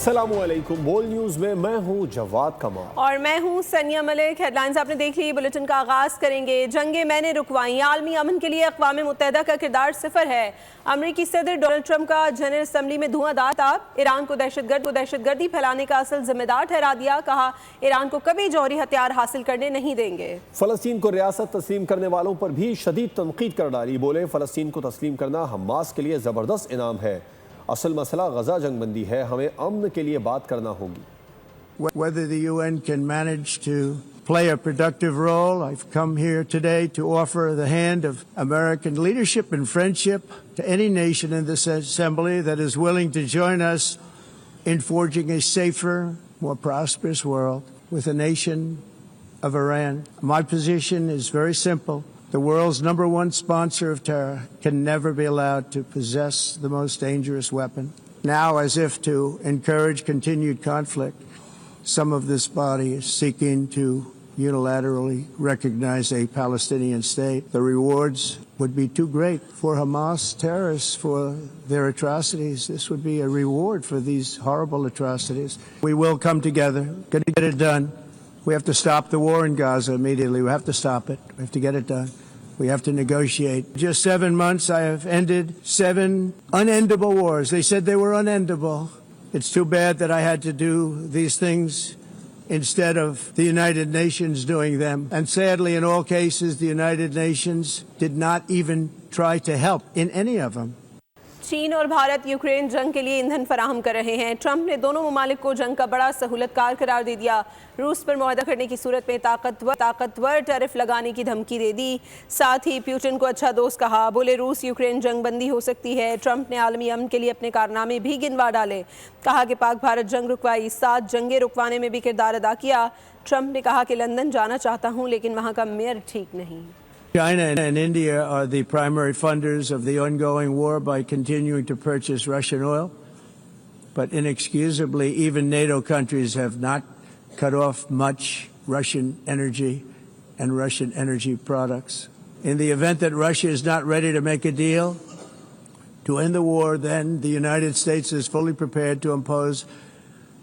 अस्सलाम वालेकुम। बोल न्यूज़ में मैं हूँ जवाद कमाल और मैं हूँ सनिया मलिक। हेडलाइंस आपने देख ली। बुलेटिन का आगाज़ करेंगे। जंगें मैंने रुकवाई, आलमी अमन के लिए अक़वाम मुत्तहिदा का किरदार सिफर है। अमरीकी सदर डोनाल्ड ट्रंप का जनरल असम्बली में धुआंधार खिताब। ईरान को दहशतगर्दी फैलाने का असल जिम्मेदार ठहरा दिया। कहा ईरान को कभी जौहरी हथियार हासिल करने नहीं देंगे। फ़लस्तीन को रियासत तस्लीम करने वालों पर भी शदीद तनकीद कर डाली। बोले फ़लस्तीन को तस्लीम करना हमास के लिए ज़बरदस्त इनाम है। असल मसला गजा जंगबंदी है, हमें अमन के लिए बात करना होगी। Whether the UN can manage to play a productive role, I've come here today to offer the hand of American leadership and friendship to any nation in this assembly that is willing to join us in forging a safer, more prosperous world with the nation of Iran. My position is very simple. The world's #1 sponsor of terror can never be allowed to possess the most dangerous weapon. Now, as if to encourage continued conflict, some of this body is seeking to unilaterally recognize a Palestinian state. The rewards would be too great for Hamas terrorists for their atrocities. This would be a reward for these horrible atrocities. We will come together, going to get it done. We have to stop the war in Gaza immediately. We have to stop it. We have to get it done. We have to negotiate. Just 7 months, I have ended 7 unendable wars. They said they were unendable. It's too bad that I had to do these things instead of the United Nations doing them. And sadly, in all cases, the United Nations did not even try to help in any of them. चीन और Bharat Ukraine जंग के लिए ईंधन फराहम कर रहे हैं। ट्रंप ने दोनों ममालिक को जंग का बड़ा सहूलतकार करार दे दिया। रूस पर मुआहदा करने की सूरत में ताकतवर टैरिफ लगाने की धमकी दे दी। साथ ही पुतिन को अच्छा दोस्त कहा। बोले रूस यूक्रेन जंग बंदी हो सकती है। ट्रंप ने आलमी अमन के लिए अपने कारनामे भी गिनवा डाले। कहा कि पाक भारत जंग रुकवाई, 7 जंगें रुकवाने में भी किरदार अदा किया। ट्रंप ने कहा कि लंदन जाना चाहता हूँ लेकिन वहाँ का मेयर ठीक नहीं। China and India are the primary funders of the ongoing war by continuing to purchase Russian oil. But inexcusably, even NATO countries have not cut off much Russian energy and Russian energy products. In the event that Russia is not ready to make a deal to end the war, then the United States is fully prepared to impose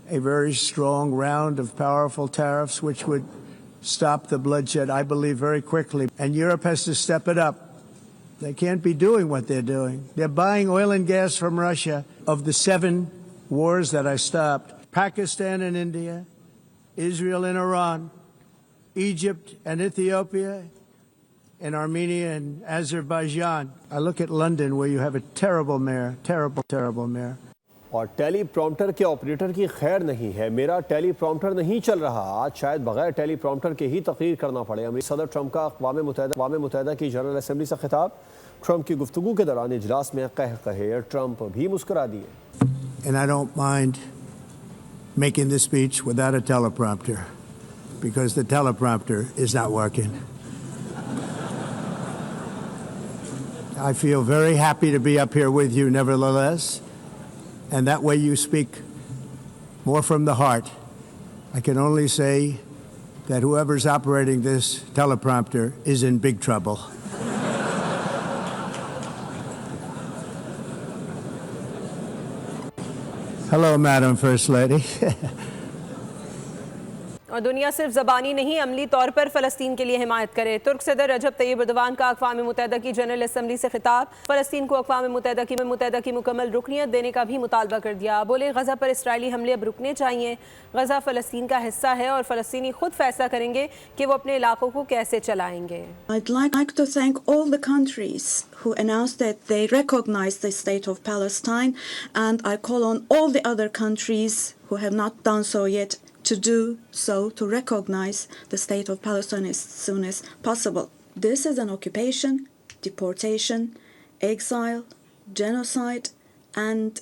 a very strong round of powerful tariffs, which would stop the bloodshed, I believe, very quickly. And Europe has to step it up. They can't be doing what they're doing. They're buying oil and gas from Russia. Of the 7 wars that I stopped, Pakistan and India, Israel and Iran, Egypt and Ethiopia, and Armenia and Azerbaijan. I look at London, where you have a terrible mayor, terrible mayor. और tele prompter के operator की खैर नहीं है। मेरा tele prompter नहीं चल रहा। आज शायद बगैर टेली प्रॉम्प्टर के ही तकरीर करना पड़े। अमेरिकी सदर ट्रंप का अक़वाम मुत्तहिदा की जनरल असम्बली से खिताब। ट्रंप की गुफ्तगू के दौरान इजलास में कहे ट्रंप भी मुस्कुरा दिए। And I don't mind making this speech without a teleprompter, because the teleprompter is not working. I feel very happy to be up here with you nevertheless. And that way you speak more from the heart. I can only say that whoever's operating this teleprompter is in big trouble. Hello, Madam First Lady. और दुनिया सिर्फ ज़बानी नहीं अमली तौर पर फ़लस्तीन के लिए हिमायत करे। तुर्क सदर रजब तैयब एर्दोगान का अक़वाम मुत्तहिदा की जनरल असम्बली से खिताब। फ़लस्तीन को अक़वाम मुत्तहिदा की मुकम्मल रुकनियत देने का भी मुतालबा कर दिया। बोले गज़ा पर इसराइली हमले अब रुकने चाहिए। गज़ा फ़लस्तीन का हिस्सा है और फ़लस्तीनी खुद फैसला करेंगे कि वो अपने इलाकों को कैसे चलाएंगे। I'd like to thank all the countries who announced that they recognize the state of Palestine, and I call on all the other countries who have not done so yet to do so, to recognize the state of Palestine as soon as possible. This is an occupation, deportation, exile, genocide, and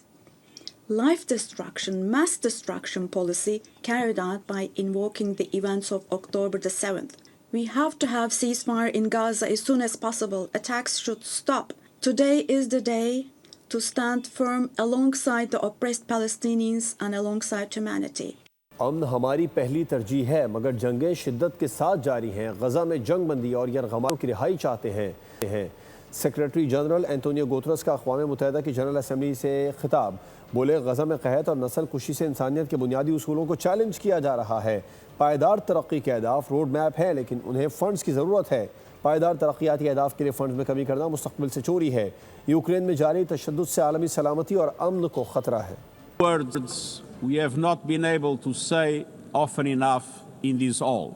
life destruction, mass destruction policy carried out by invoking the events of October the 7th. We have to have ceasefire in Gaza as soon as possible. Attacks should stop. Today is the day to stand firm alongside the oppressed Palestinians and alongside humanity. अमन हमारी पहली तरजीह है, मगर जंगें शिद्दत के साथ जारी हैं। गजा में जंग बंदी और यरगमालों की रिहाई चाहते हैं। سیکریٹری جنرل اینٹونیو گوترس کا اقوام متحدہ کی جنرل اسمبلی سے خطاب، بولے غزہ میں قحط اور نسل کشی سے انسانیت کے بنیادی اصولوں کو چیلنج کیا جا رہا ہے۔ پائیدار ترقی کے اہداف روڈ میپ ہے لیکن انہیں فنڈز کی ضرورت ہے۔ پائیدار ترقیاتی اہداف کے لیے فنڈز میں کمی کرنا مستقبل سے چوری ہے۔ یوکرین میں جاری تشدد سے عالمی سلامتی اور امن کو خطرہ ہے۔ Words we have not been able to say often enough in this hall.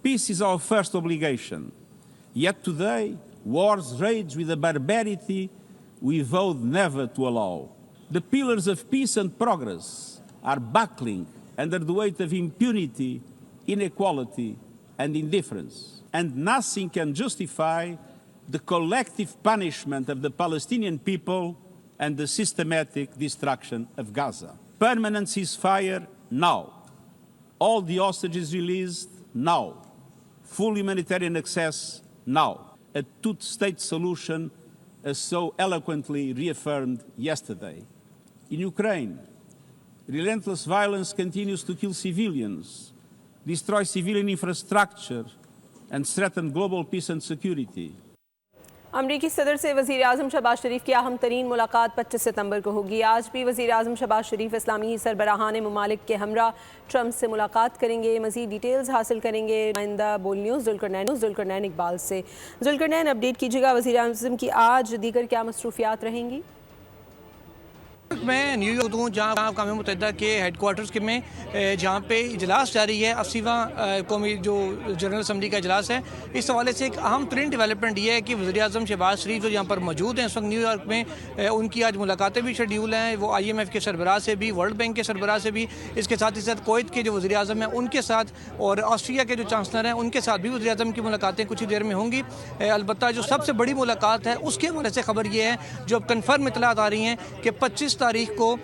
Peace is our first obligation. Yet today, wars rage with a barbarity we vowed never to allow. The pillars of peace and progress are buckling under the weight of impunity, inequality, and indifference. And nothing can justify the collective punishment of the Palestinian people and the systematic destruction of Gaza. Permanent ceasefire now. All the hostages released now. Full humanitarian access now. A two-state solution as so eloquently reaffirmed yesterday. In Ukraine, relentless violence continues to kill civilians, destroy civilian infrastructure, and threaten global peace and security. امریکی صدر سے وزیر اعظم شہباز شریف کی اہم ترین ملاقات 25 ستمبر کو ہوگی۔ آج بھی وزیر اعظم شہباز شریف اسلامی سربراہان ممالک کے ہمراہ ٹرمپ سے ملاقات کریں گے۔ مزید ڈیٹیلز حاصل کریں گے نمائندہ بول نیوز ذوالقرنین اقبال سے۔ ذوالقرنین، اپڈیٹ کیجیے گا، وزیر اعظم کی آج دیگر کیا مصروفیات رہیں گی؟ میں نیو یارک ہوں، جہاں اقوام متحدہ کے ہیڈ کوارٹرز میں جہاں پہ اجلاس جاری ہے، 80واں قومی جو جنرل اسمبلی کا اجلاس ہے۔ اس حوالے سے ایک اہم ترین ڈیولپمنٹ یہ ہے کہ وزیر اعظم شہباز شریف جو یہاں پر موجود ہیں اس وقت نیو یارک میں، ان کی آج ملاقاتیں بھی شیڈیول ہیں۔ وہ IMF کے سربراہ سے بھی، ورلڈ بینک کے سربراہ سے بھی، اس کے ساتھ ہی ساتھ کویت کے جو وزیر اعظم ہیں ان کے ساتھ، اور آسٹریا کے جو چانسلر ہیں ان کے ساتھ بھی وزیر اعظم کی ملاقاتیں کچھ ہی دیر میں ہوں گی۔ البتہ جو سب سے بڑی ملاقات ہے اس کے حوالے سے خبر یہ ہے، جو اب کنفرم اطلاعات آ رہی ہیں کہ 25 تاریخ کو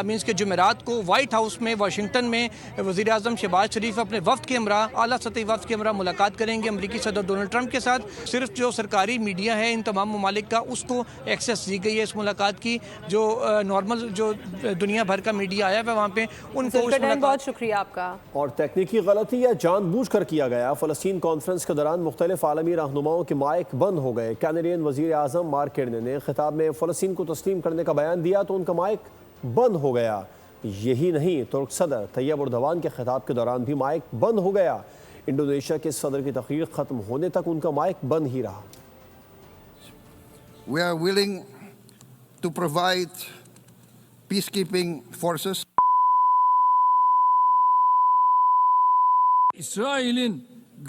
مینس کے جمعرات کو وائٹ ہاؤس میں واشنگٹن میں وزیر اعظم شہباز شریف اپنے وفد کے ہمراہ، اعلیٰ سطحی وفد کے ہمراہ ملاقات کریں گے امریکی صدر ڈونلڈ ٹرمپ کے ساتھ۔ صرف جو سرکاری میڈیا ہے ان تمام ممالک کا، اس کو ایکسیس دی گئی ہے اس ملاقات کی۔ جو نارمل جو دنیا بھر کا میڈیا آیا ہے وہاں پہ ان کو بہت شکریہ آپ کا۔ اور تکنیکی غلطی یا جان بوجھ کر کیا گیا، فلسطین کانفرنس کے دوران مختلف عالمی رہنماؤں کے مائک بند ہو گئے۔ کینیڈین وزیر اعظم مارک کارنی نے خطاب میں فلسطین کو تسلیم کرنے کا بیان دیا تو ان کا مائک بند ہو گیا۔ یہی نہیں، ترک صدر طیب اردوان کے خطاب کے دوران بھی مائک بند ہو گیا۔ انڈونیشیا کے صدر کی تقریر ختم ہونے تک ان کا مائک بند ہی رہا۔ We are willing to provide peacekeeping forces. İsrail'in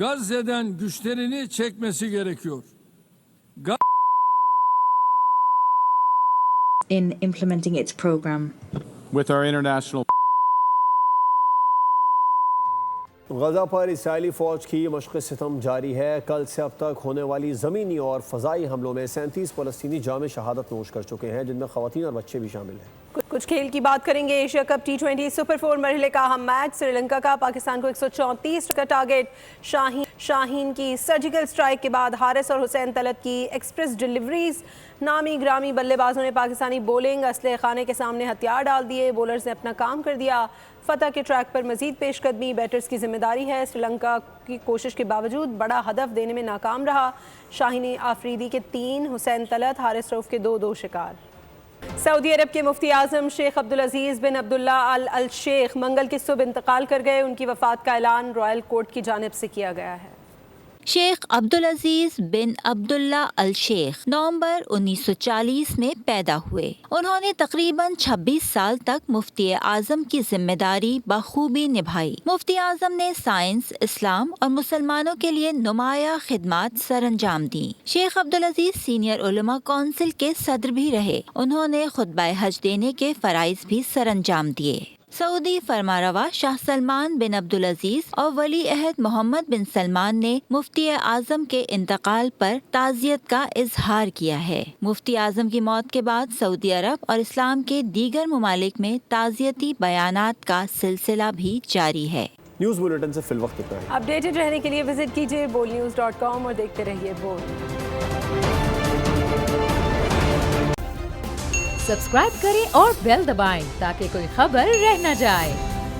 Gazze'den güçlerini çekmesi gerekiyor. In implementing its program. With our international Gaza پر اسرائیلی فوج کی مشق ستم جاری ہے۔ کل سے اب تک ہونے والی زمینی اور فضائی حملوں میں 37 فلسطینی جام شہادت نوش کر چکے ہیں، جن میں خواتین اور بچے بھی شامل ہیں۔ کچھ کھیل کی بات کریں گے۔ ایشیا کپ T20 سپر 4 مرحلے کا اہم میچ سری لنکا کا پاکستان کو 134 کا ٹارگٹ۔ شاہین کی سرجیکل سٹرائک کے بعد حارث اور حسین طلعت کی ایکسپریس ڈیلیوریز، نامی گرامی بلے بازوں نے پاکستانی بولنگ اسلحے خانے کے سامنے ہتھیار ڈال دیے۔ بولرز نے اپنا کام کر دیا۔ فتح کے ٹریک پر مزید پیش قدمی بیٹرز کی ذمہ داری ہے۔ سری لنکا کی کوشش کے باوجود بڑا ہدف دینے میں ناکام رہا۔ شاہین آفریدی کے 3، حسین طلعت، حارث رؤف کے 2 شکار۔ سعودی عرب کے مفتی اعظم شیخ عبدالعزیز بن عبداللہ ال شیخ منگل کی صبح انتقال کر گئے۔ ان کی وفات کا اعلان رائل کورٹ کی جانب سے کیا گیا ہے۔ شیخ عبدالعزیز بن عبداللہ الشیخ نومبر 1940 میں پیدا ہوئے۔ انہوں نے تقریباً 26 سال تک مفتی اعظم کی ذمہ داری بخوبی نبھائی۔ مفتی اعظم نے سائنس، اسلام اور مسلمانوں کے لیے نمایاں خدمات سر انجام دیں۔ شیخ عبدالعزیز سینئر علماء کونسل کے صدر بھی رہے۔ انہوں نے خطبہ حج دینے کے فرائض بھی سر انجام دیے۔ سعودی فرمانروا شاہ سلمان بن عبدالعزیز اور ولی عہد محمد بن سلمان نے مفتی اعظم کے انتقال پر تعزیت کا اظہار کیا ہے۔ مفتی اعظم کی موت کے بعد سعودی عرب اور اسلام کے دیگر ممالک میں تعزیتی بیانات کا سلسلہ بھی جاری ہے۔ نیوز بلیٹن سے فی الوقت اتنا ہے۔ اپڈیٹڈ رہنے کے لیے وزٹ کیجیے bolnews.com اور دیکھتے رہیے بول۔ سبسکرائب کریں اور بیل دبائیں تاکہ کوئی خبر رہ نہ جائے۔